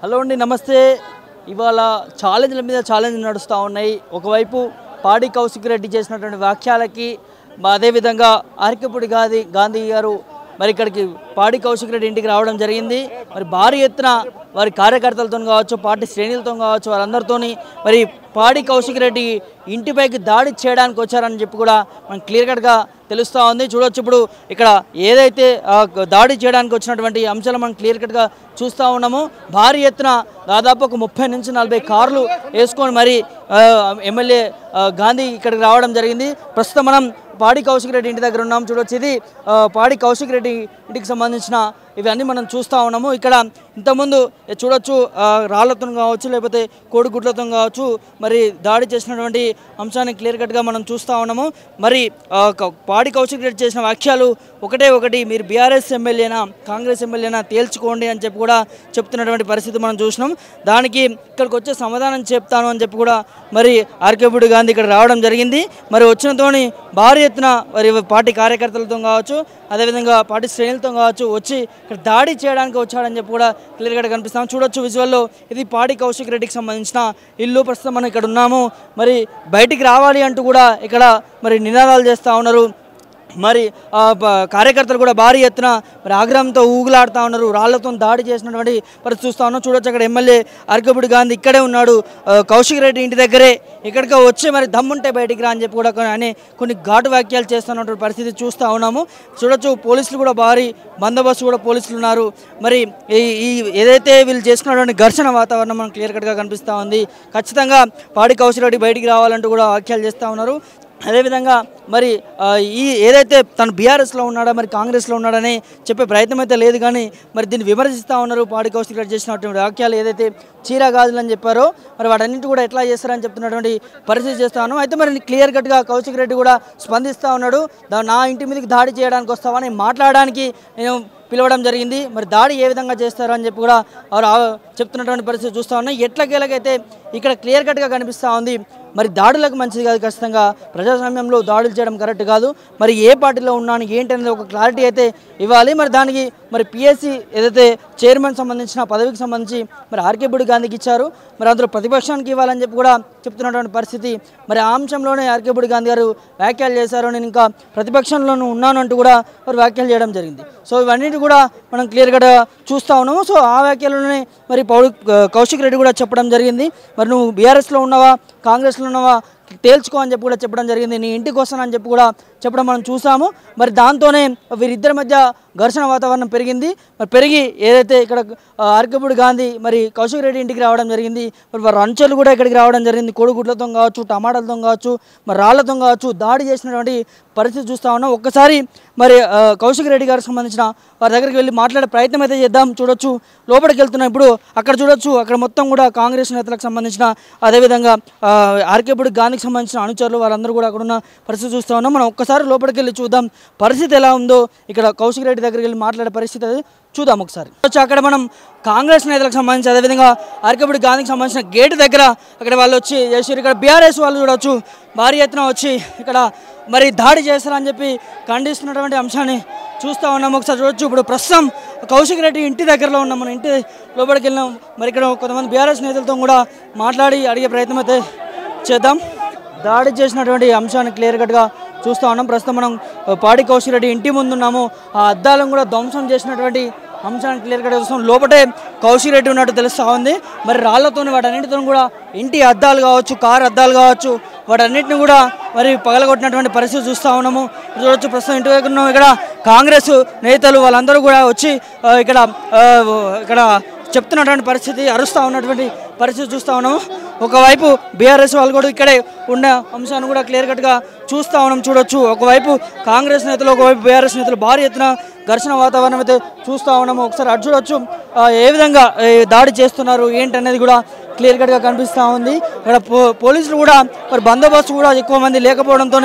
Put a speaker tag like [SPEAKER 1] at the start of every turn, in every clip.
[SPEAKER 1] Hello అండి, నమస్తే. ఇవాళ ఛాలెంజ్ల మీద ఛాలెంజ్ నడుస్తూ ఉన్నాయి. ఒకవైపు పాడి కౌశిక్ రెడ్డి చేసినటువంటి వ్యాఖ్యలకి అదేవిధంగా ఆర్కేపూడి గాంధీ గారు మరి ఇక్కడికి పాడి కౌశిక్ రెడ్డి ఇంటికి రావడం జరిగింది. మరి భారీ ఎత్తున వారి కార్యకర్తలతో కావచ్చు, పార్టీ శ్రేణులతో కావచ్చు, వారందరితో మరి పాడి కౌశిక్ రెడ్డి ఇంటిపైకి దాడి చేయడానికి వచ్చారని చెప్పి కూడా మనకు క్లియర్ కట్గా తెలుస్తూ ఉంది. చూడొచ్చు ఇప్పుడు ఇక్కడ ఏదైతే దాడి చేయడానికి వచ్చినటువంటి అంశాలు మనం క్లియర్ కట్గా చూస్తూ ఉన్నాము. భారీ ఎత్తున దాదాపు ఒక 30 నుంచి 40 కార్లు వేసుకొని మరి ఎమ్మెల్యే గాంధీ ఇక్కడికి రావడం జరిగింది. ప్రస్తుతం మనం పాడి కౌశిక్ రెడ్డి ఇంటి దగ్గర ఉన్నాం. చూడొచ్చు ఇది పాడి కౌశిక్ రెడ్డి ఇంటికి సంబంధించిన ఇవన్నీ మనం చూస్తూ ఉన్నాము. ఇక్కడ ఇంతకుముందు చూడొచ్చు రాళ్లతో కావచ్చు, లేకపోతే కోడిగుడ్లతో కావచ్చు మరి దాడి చేసినటువంటి అంశాన్ని క్లియర్ కట్గా మనం చూస్తూ ఉన్నాము. మరి పాడి కౌశిక్ రెడ్డి చేసిన వ్యాఖ్యలు ఒకటి మీరు బీఆర్ఎస్ ఎమ్మెల్యేనా కాంగ్రెస్ ఎమ్మెల్యేనా తేల్చుకోండి అని చెప్పి కూడా చెప్తున్నటువంటి పరిస్థితి మనం చూసినాం. దానికి ఇక్కడికి వచ్చే సమాధానం చెప్తాను అని చెప్పి కూడా మరి ఆర్కేపూడి గాంధీ ఇక్కడ రావడం జరిగింది. మరి వచ్చినతోని భారీ ఎత్తున మరి పార్టీ కార్యకర్తలతో కావచ్చు, అదేవిధంగా పార్టీ శ్రేణులతో కావచ్చు వచ్చి ఇక్కడ దాడి చేయడానికి వచ్చాడని చెప్పి కూడా క్లియర్గా కనిపిస్తాం. చూడొచ్చు విజువల్లో ఇది పాడి కౌశిక్ రెడ్డికి సంబంధించిన ఇల్లు. ప్రస్తుతం మనం ఇక్కడ ఉన్నాము. మరి బయటికి రావాలి అంటూ కూడా ఇక్కడ మరి నినాదాలు చేస్తూ ఉన్నారు. మరి కార్యకర్తలు కూడా భారీ ఎత్తున మరి ఆగ్రహంతో ఊగులాడుతూ ఉన్నారు. రాళ్లతో దాడి చేసినటువంటి పరిస్థితి చూస్తూ ఉన్నాం. చూడొచ్చు అక్కడ ఎమ్మెల్యే ఆర్కేపూడి గాంధీ ఇక్కడే ఉన్నాడు, కౌశిక్ రెడ్డి ఇంటి దగ్గరే. ఇక్కడికి వచ్చి మరి దమ్ముంటే బయటికి రా అని చెప్పి కూడా అని కొన్ని ఘాటు వ్యాఖ్యలు చేస్తున్నటువంటి పరిస్థితి చూస్తూ ఉన్నాము. చూడొచ్చు పోలీసులు కూడా భారీ బందోబస్తు కూడా పోలీసులు ఉన్నారు. మరి ఈ ఏదైతే వీళ్ళు చేసుకున్నటువంటి ఘర్షణ వాతావరణం మనం క్లియర్ కట్గా కనిపిస్తూ ఉంది. ఖచ్చితంగా పాడి కౌశిక్ రెడ్డి బయటికి రావాలంటూ కూడా వ్యాఖ్యలు చేస్తూ ఉన్నారు. అదేవిధంగా మరి ఈ ఏదైతే తను బీఆర్ఎస్లో ఉన్నాడా మరి కాంగ్రెస్లో ఉన్నాడని చెప్పే ప్రయత్నం అయితే లేదు, కానీ మరి దీన్ని విమర్శిస్తూ ఉన్నారు. పాడి కౌశిక్ రెడ్డి చేసినటువంటి వాక్యాలు ఏదైతే చీర గాజులని చెప్పారో మరి వాటన్నింటి కూడా ఎట్లా చేస్తారని చెప్తున్నటువంటి పరిస్థితి చేస్తాను. అయితే మరి క్లియర్ కట్గా కౌశిక్ రెడ్డి కూడా స్పందిస్తూ ఉన్నాడు. నా ఇంటి మీదకి దాడి చేయడానికి వస్తావని మాట్లాడడానికి నేను పిలవడం జరిగింది. మరి దాడి ఏ విధంగా చేస్తారు అని చెప్పి కూడా చెప్తున్నటువంటి పరిస్థితి చూస్తూ ఉన్నాయి. ఎట్లకేలకైతే ఇక్కడ క్లియర్ కట్గా కనిపిస్తూ ఉంది. మరి దాడులకు మంచిది కాదు, ఖచ్చితంగా ప్రజాస్వామ్యంలో దాడులు చేయడం కరెక్ట్ కాదు. మరి ఏ పార్టీలో ఉన్నాను ఏంటి అనేది ఒక క్లారిటీ అయితే ఇవ్వాలి. మరి దానికి మరి పిఎస్సి ఏదైతే చైర్మన్ సంబంధించిన పదవికి సంబంధించి మరి ఆర్కేపూడి గాంధీకి ఇచ్చారు, మరి అందులో ప్రతిపక్షానికి ఇవ్వాలని చెప్పి కూడా చెప్తున్నటువంటి పరిస్థితి. మరి ఆ అంశంలోనే ఆర్కేపూడి గాంధీ గారు వ్యాఖ్యలు చేశారు. నేను ఇంకా ప్రతిపక్షంలోనూ ఉన్నాను అంటూ కూడా మరి వ్యాఖ్యలు చేయడం జరిగింది. సో ఇవన్నిటి కూడా మనం క్లియర్గా చూస్తూ ఉన్నాము. సో ఆ వ్యాఖ్యలోనే మరి కౌశిక్ రెడ్డి కూడా చెప్పడం జరిగింది. మరి నువ్వు బీఆర్ఎస్లో ఉన్నావా కాంగ్రెస్లో ఉన్నావా తేల్చుకో అని చెప్పి కూడా చెప్పడం జరిగింది. నీ ఇంటికి వస్తానని చెప్పి కూడా చెప్పడం మనం చూసాము. మరి దాంతోనే వీరిద్దరి మధ్య ఘర్షణ వాతావరణం పెరిగింది. మరి పెరిగి ఏదైతే ఇక్కడ ఆర్కేపూడి గాంధీ మరి కౌశిక్ రెడ్డి ఇంటికి రావడం జరిగింది. మరి వారి అంచెలు కూడా ఇక్కడికి రావడం జరిగింది. కోడిగుడ్లతో కావచ్చు, టమాటాలతో కావచ్చు, మరి రాళ్లతో కావచ్చు దాడి చేసినటువంటి పరిస్థితి చూస్తూ ఉన్నాం. ఒక్కసారి మరి కౌశిక్ రెడ్డి గారికి సంబంధించిన వారి దగ్గరికి వెళ్ళి మాట్లాడే ప్రయత్నం అయితే చేద్దాం. చూడొచ్చు లోపలికి వెళ్తున్నాం. ఇప్పుడు అక్కడ చూడొచ్చు అక్కడ మొత్తం కూడా కాంగ్రెస్ నేతలకు సంబంధించిన అదేవిధంగా ఆర్కేపూడి గాంధీకి సంబంధించిన అనుచరులు వారందరూ కూడా అక్కడ ఉన్న పరిస్థితి చూస్తూ ఉన్నాం. మనం ఒక్కసారి లోపలికి వెళ్ళి చూద్దాం పరిస్థితి ఎలా ఉందో. ఇక్కడ కౌశిక్ రెడ్డి దగ్గరికి వెళ్ళి మాట్లాడే పరిస్థితి చూద్దాం ఒకసారి. అక్కడ మనం కాంగ్రెస్ నేతలకు సంబంధించి అదేవిధంగా ఆర్కేపూడి గాంధీకి సంబంధించిన గేటు దగ్గర అక్కడ వాళ్ళు వచ్చి చేసారు. ఇక్కడ బీఆర్ఎస్ వాళ్ళు చూడవచ్చు భారీ ఎత్తున వచ్చి ఇక్కడ మరి దాడి చేస్తారని చెప్పి ఖండిస్తున్నటువంటి అంశాన్ని చూస్తూ ఉన్నాము. ఒకసారి చూడొచ్చు. ఇప్పుడు ప్రస్తుతం కౌశిక్ రెడ్డి ఇంటి దగ్గరలో ఉన్నాం. మనం ఇంటి లోపలికి వెళ్ళినాం. మరి ఇక్కడ కొంతమంది బీఆర్ఎస్ నేతలతో కూడా మాట్లాడి అడిగే ప్రయత్నం అయితే చేద్దాం. దాడి చేసినటువంటి అంశాన్ని క్లియర్ కట్గా చూస్తూ ఉన్నాం. ప్రస్తుతం మనం పాడి కౌశిక్ రెడ్డి ఇంటి ముందున్నాము. ఆ అద్దాలను కూడా ధ్వంసం చేసినటువంటి అంశాన్ని క్లియర్ కట్గా చూస్తాం. లోపటే కౌశిక్ రెడ్డి ఉన్నట్టు తెలుస్తూ ఉంది. మరి రాళ్లతో వాటన్నిటితో కూడా ఇంటి అద్దాలు కావచ్చు, కారు అద్దాలు కావచ్చు వాటన్నిటిని కూడా మరి పగలగొట్టినటువంటి పరిస్థితి చూస్తూ ఉన్నాము. చూడొచ్చు ప్రస్తుతం ఇంటి దగ్గర ఉన్నాము. ఇక్కడ కాంగ్రెస్ నేతలు వాళ్ళందరూ కూడా వచ్చి ఇక్కడ చెప్తున్నటువంటి పరిస్థితి, అరుస్తూ ఉన్నటువంటి పరిస్థితి చూస్తూ ఉన్నాము. ఒకవైపు బీఆర్ఎస్ వాళ్ళు కూడా ఇక్కడే ఉన్న అంశాన్ని కూడా క్లియర్ కట్గా చూస్తూ ఉన్నాం. చూడొచ్చు ఒకవైపు కాంగ్రెస్ నేతలు ఒకవైపు బీఆర్ఎస్ నేతలు భారీ ఎత్తున ఘర్షణ వాతావరణం అయితే చూస్తూ ఉన్నాము. ఒకసారి అటు చూడొచ్చు ఏ విధంగా దాడి చేస్తున్నారు ఏంటనేది కూడా క్లియర్ కట్గా కనిపిస్తూ ఉంది. ఇక్కడ పోలీసులు కూడా మరి బందోబస్తు కూడా ఎక్కువ మంది లేకపోవడంతో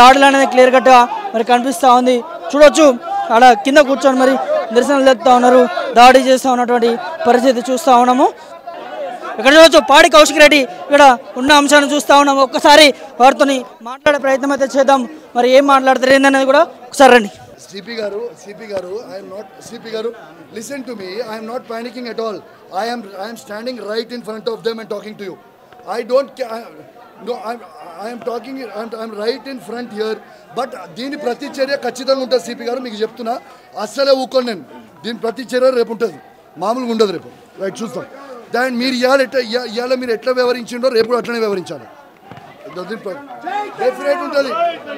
[SPEAKER 1] దాడులు అనేది క్లియర్ కట్గా మరి కనిపిస్తూ ఉంది. చూడొచ్చు అక్కడ కింద కూర్చొని మరి నిరసనలు తెలుపుతూ ఉన్నారు, దాడి చేస్తూ ఉన్నటువంటి పరిస్థితి చూస్తూ ఉన్నాము. ఇక్కడ చూడొచ్చు పాడి కౌశిక్ రెడ్డి ఇక్కడ ఉన్న అంశాన్ని చూస్తూ ఉన్నాము. ఒక్కసారి వారితో మాట్లాడే ప్రయత్నం అయితే చేద్దాం. మరి ఏం మాట్లాడతారు ఏందనేది కూడా ఒకసారి రండి.
[SPEAKER 2] CP Garu, I am not CP Garu. Listen to me. I am not panicking at all. I am standing right in front of them and talking to you. I don't. No, I am talking. I'm right in front here. But దీని ప్రతిచర్య ఖచ్చితంగా ఉంటుంది CP గారు మీకు చెప్తున్నా అస్సలే ఊకోండి నేను దీని ప్రతిచర్య రేపు ఉంటుంది మామూలుగా ఉండదు రేపు రైట్ చూస్తాం దాని మీరు ఇవాళ మీరు ఎట్లా వ్యవహరించిండో రేపు కూడా అట్లనే వ్యవహరించాలి డెఫినెట్ ఉంటుంది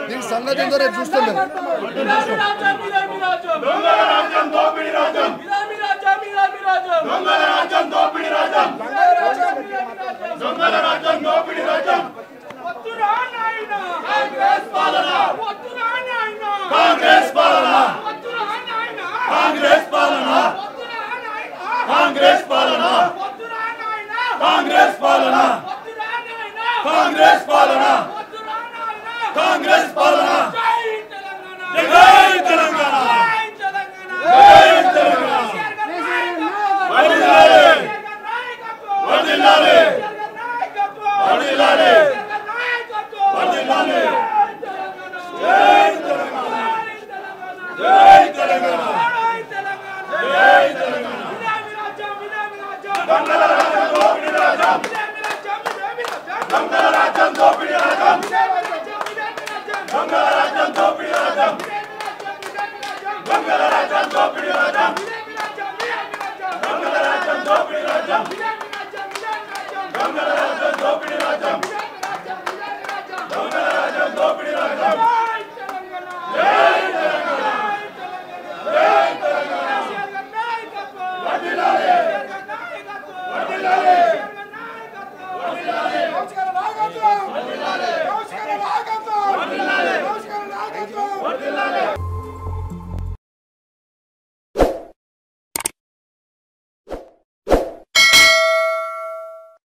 [SPEAKER 2] దీని సంగతి ఏందో రేపు చూస్తాం మేము
[SPEAKER 3] Namaskar,